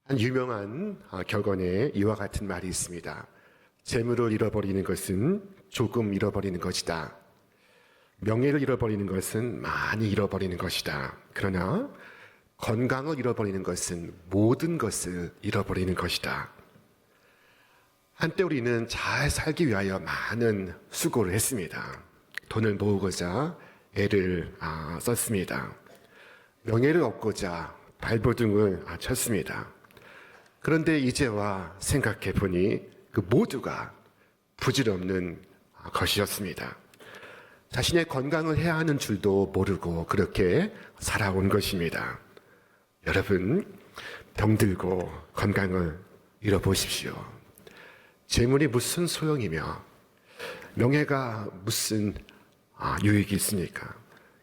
한 유명한 격언에 이와 같은 말이 있습니다. 재물을 잃어버리는 것은 조금 잃어버리는 것이다. 명예를 잃어버리는 것은 많이 잃어버리는 것이다. 그러나 건강을 잃어버리는 것은 모든 것을 잃어버리는 것이다. 한때 우리는 잘 살기 위하여 많은 수고를 했습니다. 돈을 모으고자 애를 썼습니다. 명예를 얻고자 발버둥을 쳤습니다. 그런데 이제와 생각해 보니 그 모두가 부질없는 것이었습니다. 자신의 건강을 해야 하는 줄도 모르고 그렇게 살아온 것입니다. 여러분, 병들고 건강을 잃어보십시오. 재물이 무슨 소용이며 명예가 무슨 유익이 있습니까?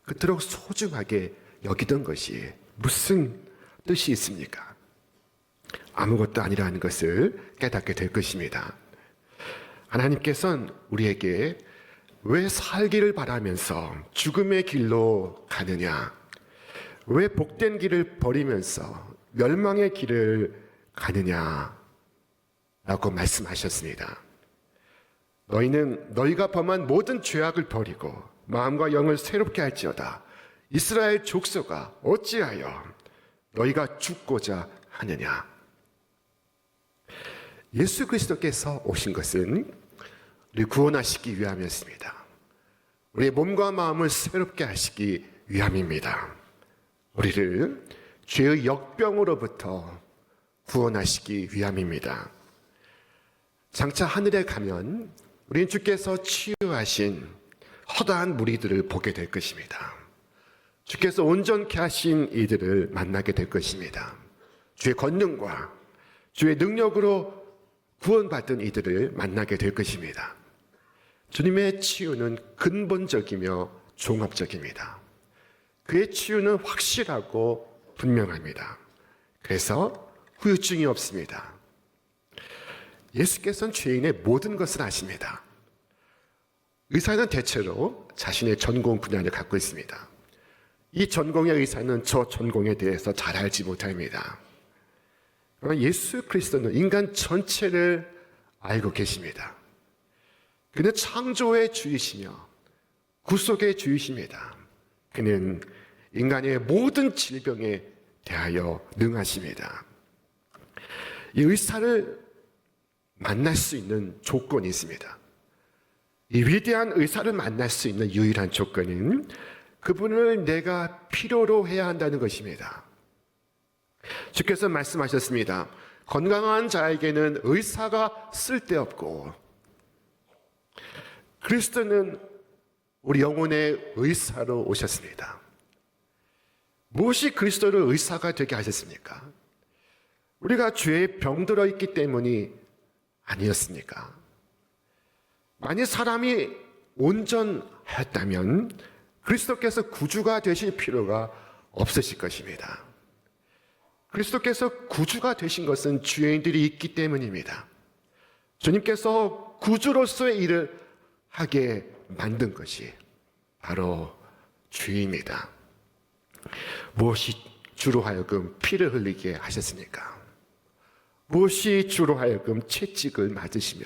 그토록 소중하게 여기던 것이 무슨 뜻이 있습니까? 아무것도 아니라는 것을 깨닫게 될 것입니다. 하나님께서는 우리에게 왜 살기를 바라면서 죽음의 길로 가느냐? 왜 복된 길을 버리면서 멸망의 길을 가느냐? 라고 말씀하셨습니다. 너희는 너희가 범한 모든 죄악을 버리고 마음과 영을 새롭게 할지어다. 이스라엘 족속아 어찌하여 너희가 죽고자 하느냐? 예수 그리스도께서 오신 것은 우리를 구원하시기 위함이었습니다. 우리의 몸과 마음을 새롭게 하시기 위함입니다. 우리를 죄의 역병으로부터 구원하시기 위함입니다. 장차 하늘에 가면 우리는 주께서 치유하신 허다한 무리들을 보게 될 것입니다. 주께서 온전케 하신 이들을 만나게 될 것입니다. 주의 권능과 주의 능력으로 구원받은 이들을 만나게 될 것입니다. 주님의 치유는 근본적이며 종합적입니다. 그의 치유는 확실하고 분명합니다. 그래서 후유증이 없습니다. 예수께서는 죄인의 모든 것을 아십니다. 의사는 대체로 자신의 전공 분야를 갖고 있습니다. 이 전공의 의사는 저 전공에 대해서 잘 알지 못합니다. 그러나 예수 그리스도는 인간 전체를 알고 계십니다. 그는 창조의 주이시며 구속의 주이십니다. 그는 인간의 모든 질병에 대하여 능하십니다. 이 의사를 만날 수 있는 조건이 있습니다. 이 위대한 의사를 만날 수 있는 유일한 조건은 그분을 내가 필요로 해야 한다는 것입니다. 주께서 말씀하셨습니다. 건강한 자에게는 의사가 쓸데없고 그리스도는 우리 영혼의 의사로 오셨습니다. 무엇이 그리스도를 의사가 되게 하셨습니까? 우리가 죄에 병들어 있기 때문이 아니었습니까? 만약 사람이 온전하였다면 그리스도께서 구주가 되실 필요가 없으실 것입니다. 그리스도께서 구주가 되신 것은 죄인들이 있기 때문입니다. 주님께서 구주로서의 일을 하게 만든 것이 바로 죄입니다. 무엇이 주로 하여금 피를 흘리게 하셨습니까? 무엇이 주로 하여금 채찍을 맞으시며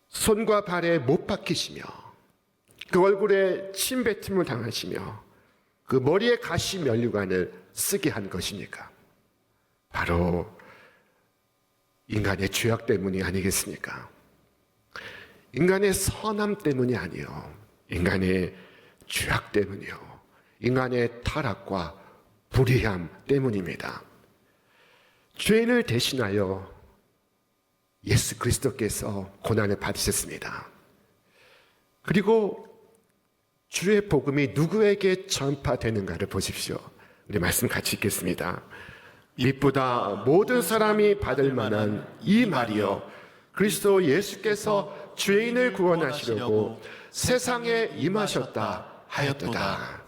손과 발에 못 박히시며 그 얼굴에 침뱉음을 당하시며 그 머리에 가시 면류관을 쓰게 한 것입니까? 바로 인간의 죄악 때문이 아니겠습니까? 인간의 선함 때문이 아니요, 인간의 죄악 때문이요, 인간의 타락과 불의함 때문입니다. 죄인을 대신하여 예수 그리스도께서 고난을 받으셨습니다. 그리고 주의 복음이 누구에게 전파되는가를 보십시오. 우리 말씀 같이 읽겠습니다. 이보다 모든 사람이 받을 만한 이 말이요 그리스도 예수께서 죄인을 구원하시려고 세상에 임하셨다 하였도다.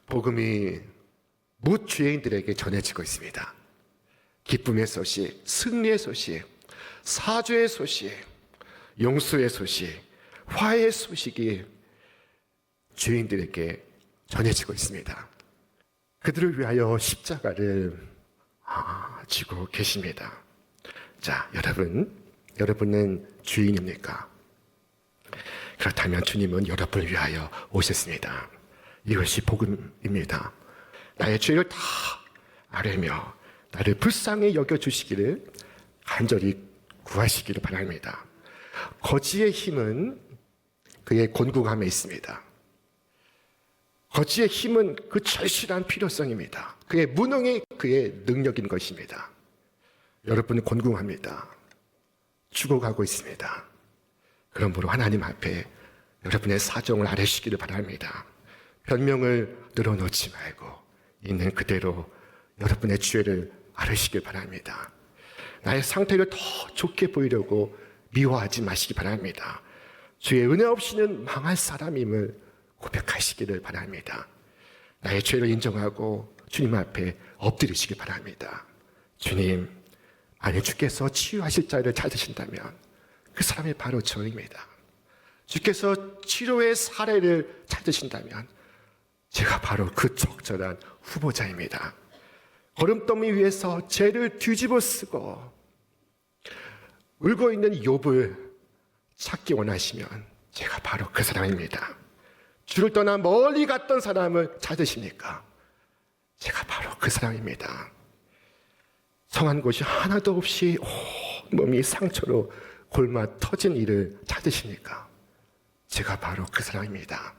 복음이 무죄인들에게 전해지고 있습니다. 기쁨의 소식, 승리의 소식, 사죄의 소식, 용서의 소식, 화해의 소식이 죄인들에게 전해지고 있습니다. 그들을 위하여 십자가를 지고 계십니다. 자, 여러분은 주인입니까? 그렇다면 주님은 여러분을 위하여 오셨습니다. 이것이 복음입니다. 나의 죄를 다 아뢰며 나를 불쌍히 여겨주시기를 간절히 구하시기를 바랍니다. 거지의 힘은 그의 곤궁함에 있습니다. 거지의 힘은 그 절실한 필요성입니다. 그의 무능이 그의 능력인 것입니다. 여러분은 곤궁합니다. 죽어가고 있습니다. 그러므로 하나님 앞에 여러분의 사정을 아뢰시기를 바랍니다. 변명을 늘어놓지 말고 있는 그대로 여러분의 죄를 아뢰시길 바랍니다. 나의 상태를 더 좋게 보이려고 미워하지 마시기 바랍니다. 주의 은혜 없이는 망할 사람임을 고백하시기를 바랍니다. 나의 죄를 인정하고 주님 앞에 엎드리시기 바랍니다. 주님, 만약 주께서 치유하실 자를 찾으신다면 그 사람이 바로 저입니다. 주께서 치료의 사례를 찾으신다면 제가 바로 그 적절한 후보자입니다. 걸음더미 위에서 죄를 뒤집어 쓰고 울고 있는 욥을 찾기 원하시면 제가 바로 그 사람입니다. 주를 떠나 멀리 갔던 사람을 찾으십니까? 제가 바로 그 사람입니다. 성한 곳이 하나도 없이 온몸이 상처로 골마 터진 이를 찾으십니까? 제가 바로 그 사람입니다.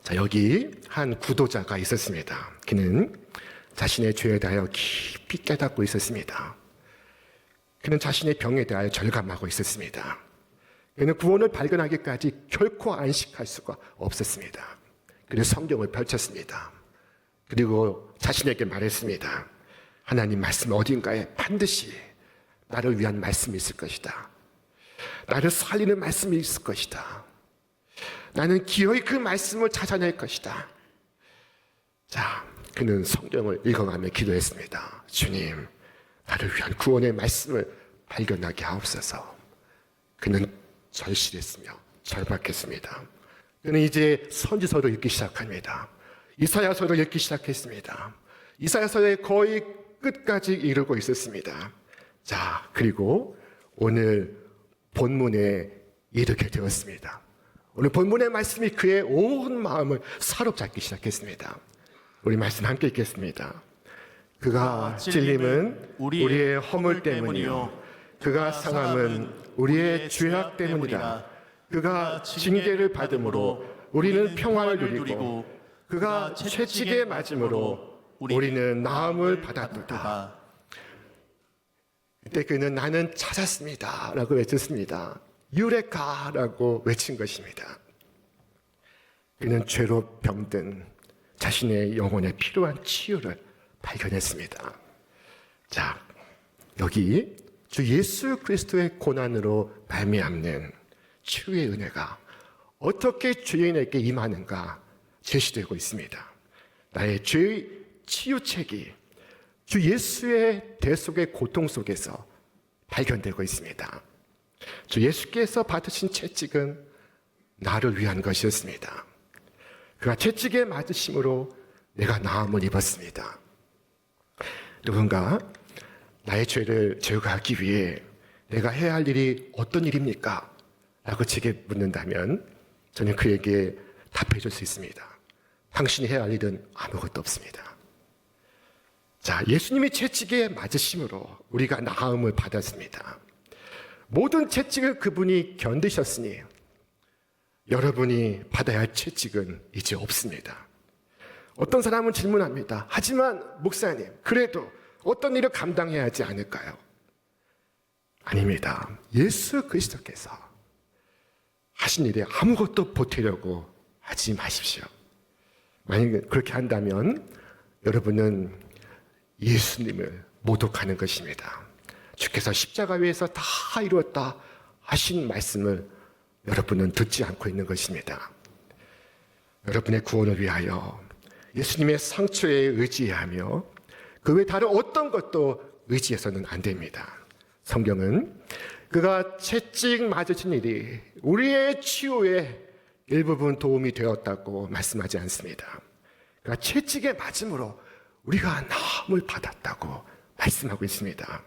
자, 여기 한 구도자가 있었습니다. 그는 자신의 죄에 대하여 깊이 깨닫고 있었습니다. 그는 자신의 병에 대하여 절감하고 있었습니다. 그는 구원을 발견하기까지 결코 안식할 수가 없었습니다. 그래서 성경을 펼쳤습니다. 그리고 자신에게 말했습니다. 하나님 말씀 어딘가에 반드시 나를 위한 말씀이 있을 것이다. 나를 살리는 말씀이 있을 것이다. 나는 기어이 그 말씀을 찾아낼 것이다. 자, 그는 성경을 읽어가며 기도했습니다. 주님, 나를 위한 구원의 말씀을 발견하게 하옵소서. 그는 절실했으며 절박했습니다. 그는 이제 선지서를 읽기 시작합니다. 이사야서를 읽기 시작했습니다. 이사야서의 거의 끝까지 이르고 있었습니다. 자, 그리고 오늘 본문에 이르게 되었습니다. 오늘 본문의 말씀이 그의 온 마음을 사로잡기 시작했습니다. 우리 말씀 함께 읽겠습니다. 그가 찔림은 우리의 허물 때문이요 그가 상함은 우리의 죄악 때문이다. 그가 징계를 받음으로 우리는 평화를 누리고 그가 채찍에 맞음으로 우리는 나음을 받았도다. 그때 그는 나는 찾았습니다 라고 외쳤습니다. 유레카라고 외친 것입니다. 그는 죄로 병든 자신의 영혼에 필요한 치유를 발견했습니다. 자, 여기 주 예수 그리스도의 고난으로 말미암는 치유의 은혜가 어떻게 죄인에게 임하는가 제시되고 있습니다. 나의 죄의 치유책이 주 예수의 대속의 고통 속에서 발견되고 있습니다. 주 예수께서 받으신 채찍은 나를 위한 것이었습니다. 그가 채찍에 맞으심으로 내가 나음을 입었습니다. 누군가 나의 죄를 제거하기 위해 내가 해야 할 일이 어떤 일입니까? 라고 제게 묻는다면 저는 그에게 답해 줄 수 있습니다. 당신이 해야 할 일은 아무것도 없습니다. 자, 예수님이 채찍에 맞으심으로 우리가 나음을 받았습니다. 모든 채찍을 그분이 견디셨으니 여러분이 받아야 할 채찍은 이제 없습니다. 어떤 사람은 질문합니다. 하지만 목사님, 그래도 어떤 일을 감당해야 하지 않을까요? 아닙니다. 예수 그리스도께서 하신 일에 아무것도 보태려고 하지 마십시오. 만약 그렇게 한다면 여러분은 예수님을 모독하는 것입니다. 주께서 십자가 위에서 다 이루었다 하신 말씀을 여러분은 듣지 않고 있는 것입니다. 여러분의 구원을 위하여 예수님의 상처에 의지하며 그 외 다른 어떤 것도 의지해서는 안 됩니다. 성경은 그가 채찍 맞으신 일이 우리의 치유에 일부분 도움이 되었다고 말씀하지 않습니다. 그가 채찍에 맞음으로 우리가 나음을 받았다고 말씀하고 있습니다.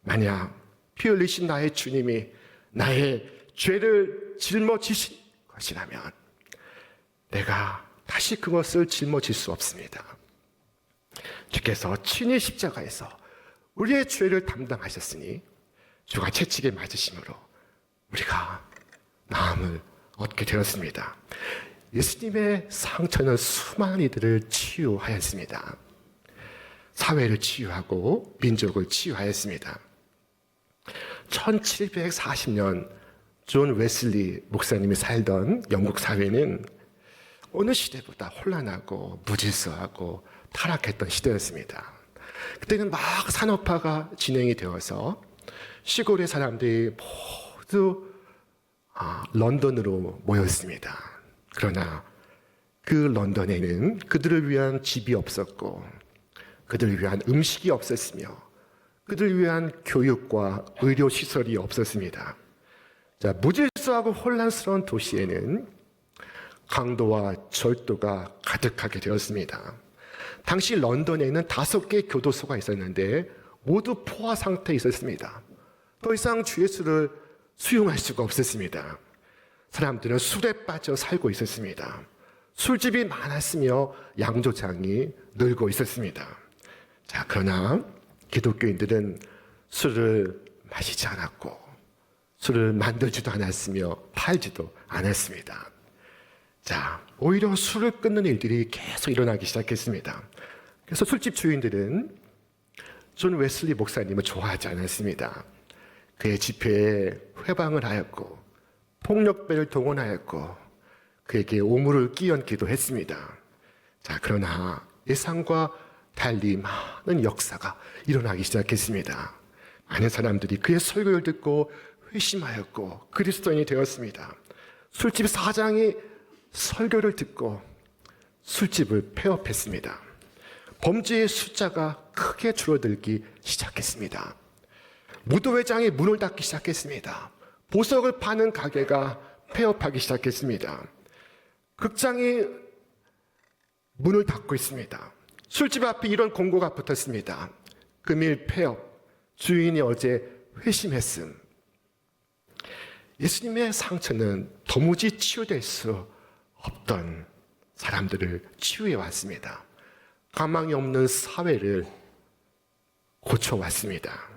만약 피 흘리신 나의 주님이 나의 죄를 짊어지신 것이라면 내가 다시 그것을 짊어질 수 없습니다. 주께서 친히 십자가에서 우리의 죄를 담당하셨으니 주가 채찍에 맞으심으로 우리가 나음을 얻게 되었습니다. 예수님의 상처는 수많은 이들을 치유하였습니다. 사회를 치유하고 민족을 치유하였습니다. 1740년 존 웨슬리 목사님이 살던 영국 사회는 어느 시대보다 혼란하고 무질서하고 타락했던 시대였습니다. 그때는 막 산업화가 진행이 되어서 시골의 사람들이 모두 런던으로 모였습니다. 그러나 그 런던에는 그들을 위한 집이 없었고 그들을 위한 음식이 없었으며 그들을 위한 교육과 의료시설이 없었습니다. 자, 무질서하고 혼란스러운 도시에는 강도와 절도가 가득하게 되었습니다. 당시 런던에는 5개의 교도소가 있었는데 모두 포화 상태에 있었습니다. 더 이상 주 예수를 수용할 수가 없었습니다. 사람들은 술에 빠져 살고 있었습니다. 술집이 많았으며 양조장이 늘고 있었습니다. 자, 그러나 기독교인들은 술을 마시지 않았고 술을 만들지도 않았으며 팔지도 않았습니다. 자, 오히려 술을 끊는 일들이 계속 일어나기 시작했습니다. 그래서 술집 주인들은 존 웨슬리 목사님을 좋아하지 않았습니다. 그의 집회에 회방을 하였고 폭력배를 동원하였고 그에게 오물을 끼얹기도 했습니다. 자, 그러나 예상과 달리 많은 역사가 일어나기 시작했습니다. 많은 사람들이 그의 설교를 듣고 회심하였고 그리스도인이 되었습니다. 술집 사장이 설교를 듣고 술집을 폐업했습니다. 범죄의 숫자가 크게 줄어들기 시작했습니다. 무도회장이 문을 닫기 시작했습니다. 보석을 파는 가게가 폐업하기 시작했습니다. 극장이 문을 닫고 있습니다. 술집 앞에 이런 공고가 붙었습니다. 금일 폐업, 주인이 어제 회심했음. 예수님의 상처는 도무지 치유될 수 없던 사람들을 치유해 왔습니다. 가망이 없는 사회를 고쳐왔습니다.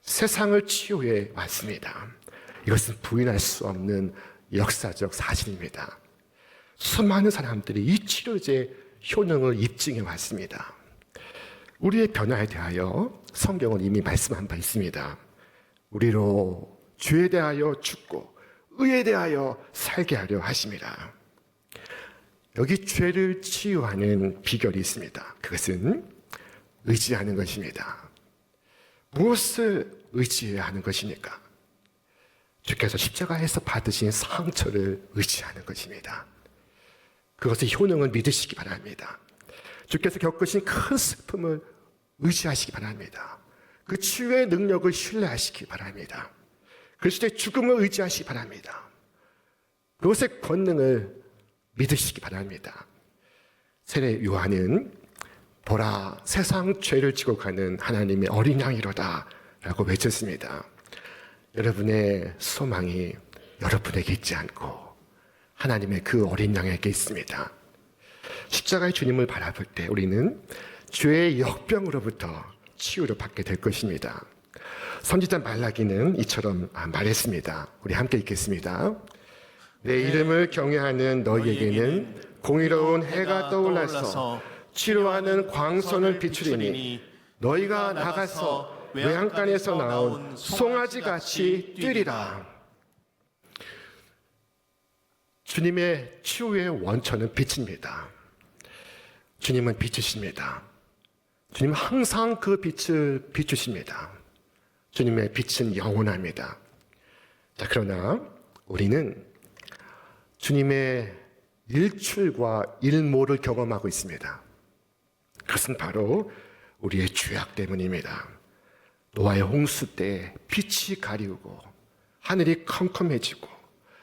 세상을 치유해 왔습니다. 이것은 부인할 수 없는 역사적 사실입니다. 수많은 사람들이 이 치료제의 효능을 입증해 왔습니다. 우리의 변화에 대하여 성경은 이미 말씀한 바 있습니다. 우리로 죄에 대하여 죽고 의에 대하여 살게 하려 하심이라. 여기 죄를 치유하는 비결이 있습니다. 그것은 의지하는 것입니다. 무엇을 의지해야 하는 것입니까? 주께서 십자가에서 받으신 상처를 의지하는 것입니다. 그것의 효능을 믿으시기 바랍니다. 주께서 겪으신 큰 슬픔을 의지하시기 바랍니다. 그 치유의 능력을 신뢰하시기 바랍니다. 그리스도의 죽음을 의지하시기 바랍니다. 그것의 권능을 믿으시기 바랍니다. 세례 요한은 보라 세상 죄를 지고 가는 하나님의 어린 양이로다 라고 외쳤습니다. 여러분의 소망이 여러분에게 있지 않고 하나님의 그 어린 양에게 있습니다. 십자가의 주님을 바라볼 때 우리는 죄의 역병으로부터 치유를 받게 될 것입니다. 선지자 말라기는 이처럼 말했습니다. 우리 함께 읽겠습니다. 내 이름을 경외하는 너희에게는 공의로운 해가 떠올라서 치료하는 광선을 비추리니 너희가 나가서 외양간에서 나온 송아지같이 뛰리라. 주님의 치유의 원천은 빛입니다. 주님은 빛이십니다. 주님은 항상 그 빛을 비추십니다. 주님의 빛은 영원합니다. 자, 그러나 우리는 주님의 일출과 일모를 경험하고 있습니다. 그것은 바로 우리의 죄악 때문입니다. 노아의 홍수 때 빛이 가리우고 하늘이 컴컴해지고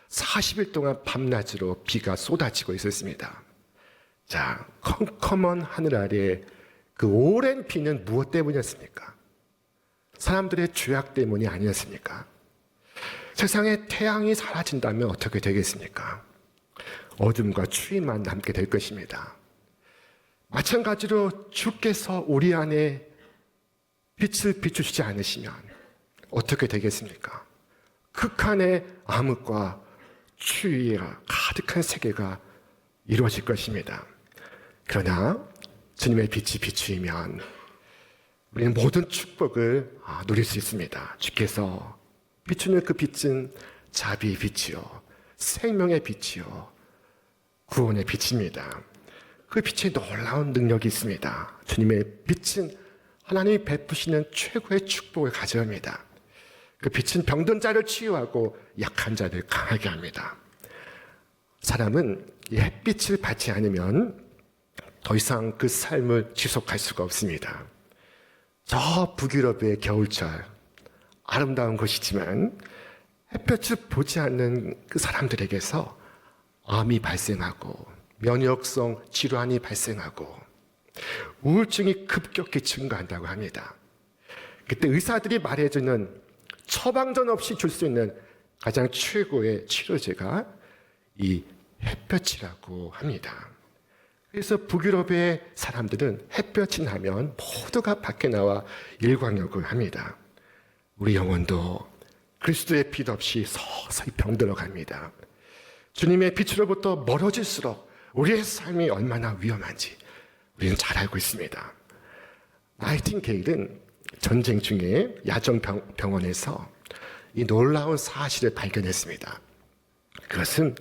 40일 동안 밤낮으로 비가 쏟아지고 있었습니다. 자, 컴컴한 하늘 아래 그 오랜 비는 무엇 때문이었습니까? 사람들의 죄악 때문이 아니었습니까? 세상에 태양이 사라진다면 어떻게 되겠습니까? 어둠과 추위만 남게 될 것입니다. 마찬가지로 주께서 우리 안에 빛을 비추시지 않으시면 어떻게 되겠습니까? 극한의 암흑과 추위가 가득한 세계가 이루어질 것입니다. 그러나 주님의 빛이 비추이면 우리는 모든 축복을 누릴 수 있습니다. 주께서 비추는 그 빛은 자비의 빛이요, 생명의 빛이요, 구원의 빛입니다. 그 빛에 놀라운 능력이 있습니다. 주님의 빛은 하나님이 베푸시는 최고의 축복을 가져옵니다. 그 빛은 병든 자를 치유하고 약한 자를 강하게 합니다. 사람은 이 햇빛을 받지 않으면 더 이상 그 삶을 지속할 수가 없습니다. 저 북유럽의 겨울철, 아름다운 곳이지만 햇볕을 보지 않는 그 사람들에게서 암이 발생하고 면역성 질환이 발생하고 우울증이 급격히 증가한다고 합니다. 그때 의사들이 말해주는 처방전 없이 줄 수 있는 가장 최고의 치료제가 이 햇볕이라고 합니다. 그래서 북유럽의 사람들은 햇볕이 나면 모두가 밖에 나와 일광욕을 합니다. 우리 영혼도 그리스도의 빛 없이 서서히 병들어 갑니다. 주님의 빛으로부터 멀어질수록 우리의 삶이 얼마나 위험한지 우리는 잘 알고 있습니다. 나이팅게일은 전쟁 중에 야전병원에서 이 놀라운 사실을 발견했습니다. 그것은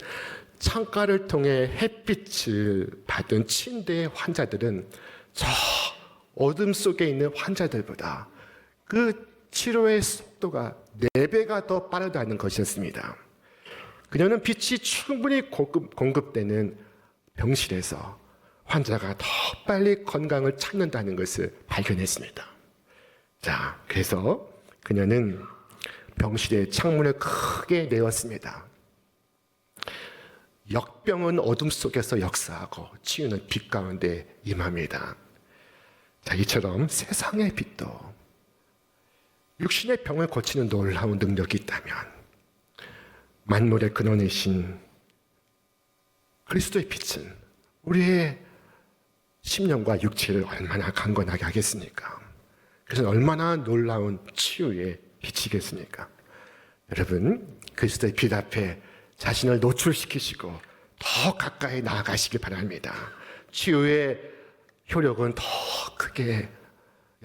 창가를 통해 햇빛을 받은 침대의 환자들은 저 어둠 속에 있는 환자들보다 그 치료의 속도가 4배가 더 빠르다는 것이었습니다. 그녀는 빛이 충분히 공급되는 병실에서 환자가 더 빨리 건강을 찾는다는 것을 발견했습니다. 자, 그래서 그녀는 병실의 창문을 크게 내었습니다. 역병은 어둠 속에서 역사하고 치유는 빛 가운데 임합니다. 자, 이처럼 세상의 빛도 육신의 병을 고치는 놀라운 능력이 있다면 만물의 근원이신 그리스도의 빛은 우리의 심령과 육체를 얼마나 강건하게 하겠습니까? 그래서 얼마나 놀라운 치유의 빛이겠습니까? 여러분, 그리스도의 빛 앞에 자신을 노출시키시고 더 가까이 나아가시기 바랍니다. 치유의 효력은 더 크게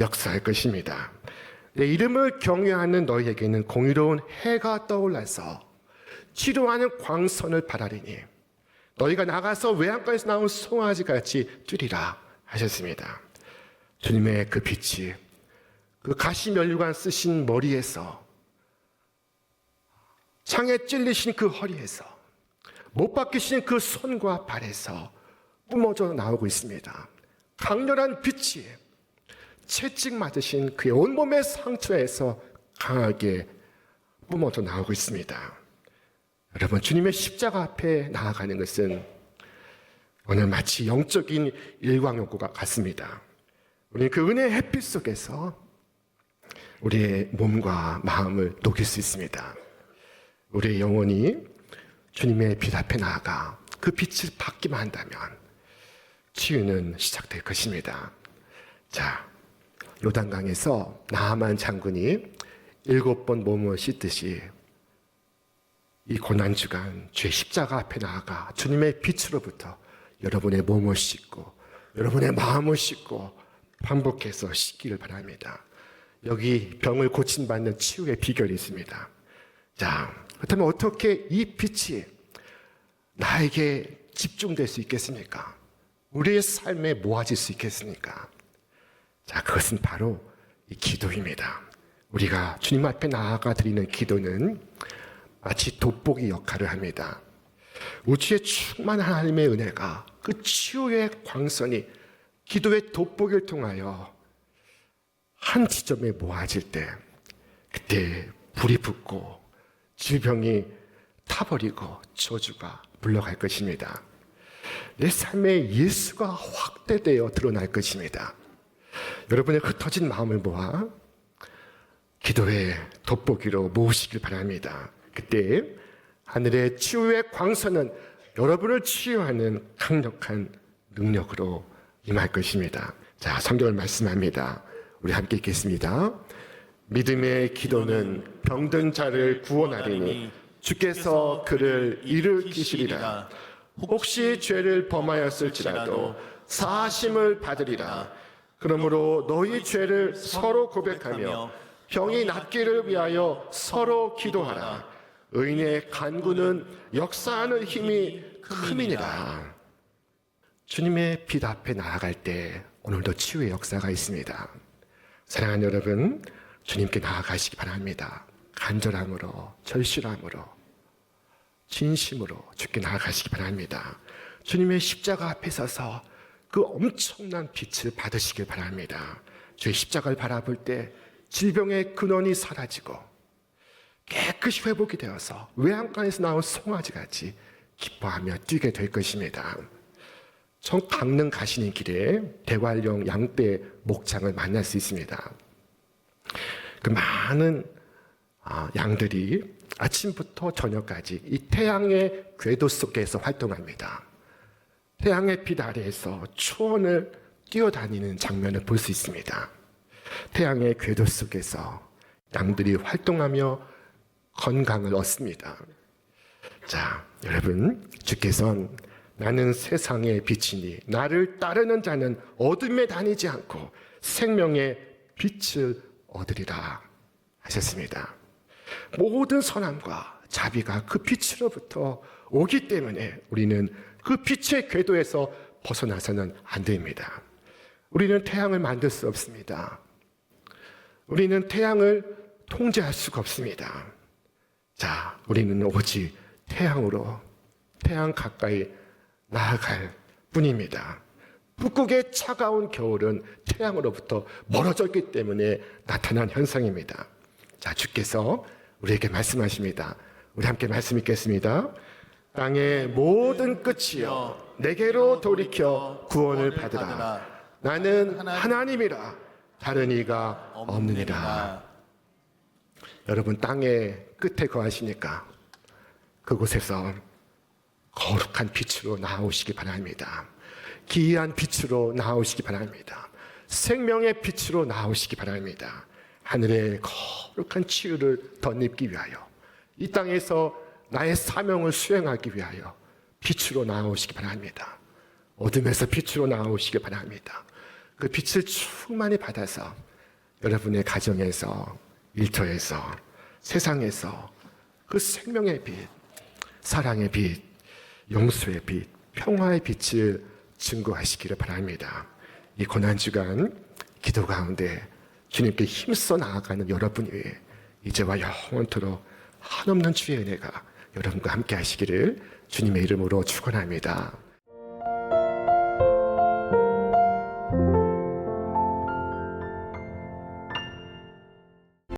역사할 것입니다. 내 이름을 경외하는 너희에게는 공의로운 해가 떠올라서 치료하는 광선을 바라리니 너희가 나가서 외양간에서 나온 송아지같이 뛰리라 하셨습니다. 주님의 그 빛이 그 가시면류관 쓰신 머리에서 창에 찔리신 그 허리에서 못 박히신 그 손과 발에서 뿜어져 나오고 있습니다. 강렬한 빛이 채찍 맞으신 그의 온몸의 상처에서 강하게 뿜어져 나오고 있습니다. 여러분, 주님의 십자가 앞에 나아가는 것은 오늘 마치 영적인 일광욕과 같습니다. 우리는 그 은혜의 햇빛 속에서 우리의 몸과 마음을 녹일 수 있습니다. 우리의 영혼이 주님의 빛 앞에 나아가 그 빛을 받기만 한다면 치유는 시작될 것입니다. 자, 요단강에서 나아만 장군이 7번 몸을 씻듯이 이 고난주간 주의 십자가 앞에 나아가 주님의 빛으로부터 여러분의 몸을 씻고 여러분의 마음을 씻고 반복해서 씻기를 바랍니다. 여기 병을 고침받는 치유의 비결이 있습니다. 자, 그렇다면 어떻게 이 빛이 나에게 집중될 수 있겠습니까? 우리의 삶에 모아질 수 있겠습니까? 자, 그것은 바로 이 기도입니다. 우리가 주님 앞에 나아가 드리는 기도는 마치 돋보기 역할을 합니다. 우주의 충만한 하나님의 은혜가 그 치유의 광선이 기도의 돋보기를 통하여 한 지점에 모아질 때 그때 불이 붙고 질병이 타버리고 저주가 물러갈 것입니다. 내 삶에 예수가 확대되어 드러날 것입니다. 여러분의 흩어진 마음을 모아 기도의 돋보기로 모으시길 바랍니다. 그때 하늘의 치유의 광선은 여러분을 치유하는 강력한 능력으로 임할 것입니다. 자, 성경을 말씀합니다. 우리 함께 읽겠습니다. 믿음의 기도는 병든 자를 구원하리니 주께서 그를 일으키시리라. 혹시 죄를 범하였을지라도 사하심을 받으리라. 그러므로 너희 죄를 서로 고백하며 병이 낫기를 위하여 서로 기도하라. 의인의 간구는 역사하는 힘이 큼이니라. 주님의 빛 앞에 나아갈 때 오늘도 치유의 역사가 있습니다. 사랑하는 여러분, 주님께 나아가시기 바랍니다. 간절함으로, 절실함으로, 진심으로 주께 나아가시기 바랍니다. 주님의 십자가 앞에 서서 그 엄청난 빛을 받으시길 바랍니다. 주의 십자가를 바라볼 때 질병의 근원이 사라지고 깨끗이 회복이 되어서 외양간에서 나온 송아지같이 기뻐하며 뛰게 될 것입니다. 전 강릉 가시는 길에 대관령 양떼 목장을 만날 수 있습니다. 그 많은 양들이 아침부터 저녁까지 이 태양의 궤도 속에서 활동합니다. 태양의 빛 아래에서 초원을 뛰어다니는 장면을 볼 수 있습니다. 태양의 궤도 속에서 양들이 활동하며 건강을 얻습니다. 자, 여러분, 주께서는 나는 세상의 빛이니 나를 따르는 자는 어둠에 다니지 않고 생명의 빛을 얻으리라 하셨습니다. 모든 선함과 자비가 그 빛으로부터 오기 때문에 우리는 그 빛의 궤도에서 벗어나서는 안 됩니다. 우리는 태양을 만들 수 없습니다. 우리는 태양을 통제할 수가 없습니다. 자, 우리는 오직 태양으로, 태양 가까이 나아갈 뿐입니다. 북극의 차가운 겨울은 태양으로부터 멀어졌기 때문에 나타난 현상입니다. 자, 주께서 우리에게 말씀하십니다. 우리 함께 말씀 읽겠습니다. 땅의 모든 끝이여 내게로 돌이켜 구원을 받으라. 나는 하나님이라 다른 이가 없느니라. 여러분, 땅의 끝에 거하시니까 그곳에서 거룩한 빛으로 나오시기 바랍니다. 기이한 빛으로 나오시기 바랍니다. 생명의 빛으로 나오시기 바랍니다. 하늘의 거룩한 치유를 덧입기 위하여 이 땅에서 나의 사명을 수행하기 위하여 빛으로 나오시기 바랍니다. 어둠에서 빛으로 나오시기 바랍니다. 그 빛을 충만히 받아서 여러분의 가정에서, 일터에서, 세상에서 그 생명의 빛, 사랑의 빛, 용서의 빛, 평화의 빛을 증거하시기를 바랍니다. 이 고난주간 기도 가운데 주님께 힘써 나아가는 여러분 위에 이제와 영원토록 한없는 주의 은혜가 여러분과 함께 하시기를 주님의 이름으로 축원합니다.